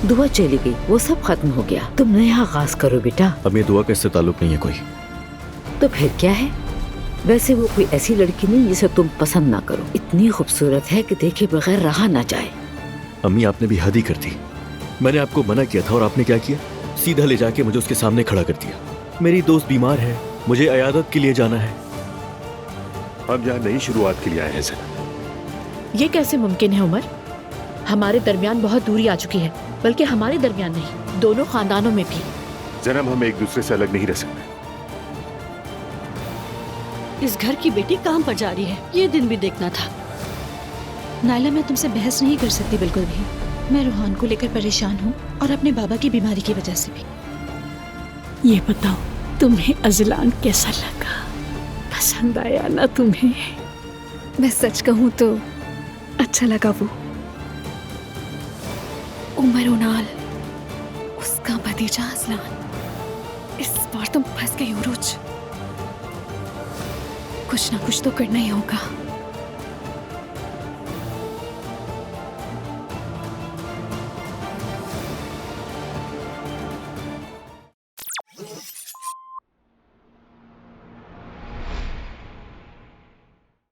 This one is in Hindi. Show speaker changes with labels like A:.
A: दुआ चली गई, वो सब खत्म हो गया। तुम नया आगाज करो बेटा।
B: अब ये दुआ का इससे ताल्लुक नहीं है कोई।
A: तो फिर क्या है? वैसे वो कोई ऐसी लड़की नहीं जिसे तुम पसंद ना करो। इतनी खूबसूरत है कि देखे बगैर रहा ना जाए।
B: अम्मी आपने भी हद ही कर दी। मैंने आपको मना किया था और आपने क्या किया? सीधा ले जाके मुझे उसके सामने खड़ा कर दिया। मेरी दोस्त बीमार है, मुझे अयादत के लिए जाना है।
C: हम यहाँ नई शुरुआत के लिए आए हैं ज़ैनब।
D: ये कैसे मुमकिन है उमर? हमारे दरमियान बहुत दूरी आ चुकी है, बल्कि हमारे दरमियान नहीं, दोनों खानदानों में भी।
C: ज़ैनब, हम एक दूसरे से अलग नहीं रह सकते।
E: इस घर की बेटी काम पर जा रही है, ये दिन भी देखना था। नायला, मैं तुमसे बहस नहीं कर सकती बिल्कुल भी। मैं रूहान को लेकर परेशान हूँ और अपने बाबा की बीमारी की वजह से भी।
F: ये बताओ, तुम्हें अजलान कैसा लगा? पसंद आया ना तुम्हें?
G: मैं सच कहूँ तो अच्छा लगा। वो उमर उनाल, उसका भतीजा अजलान। इस बार तुम फंस गई उरूज। कुछ ना कुछ तो करना ही होगा।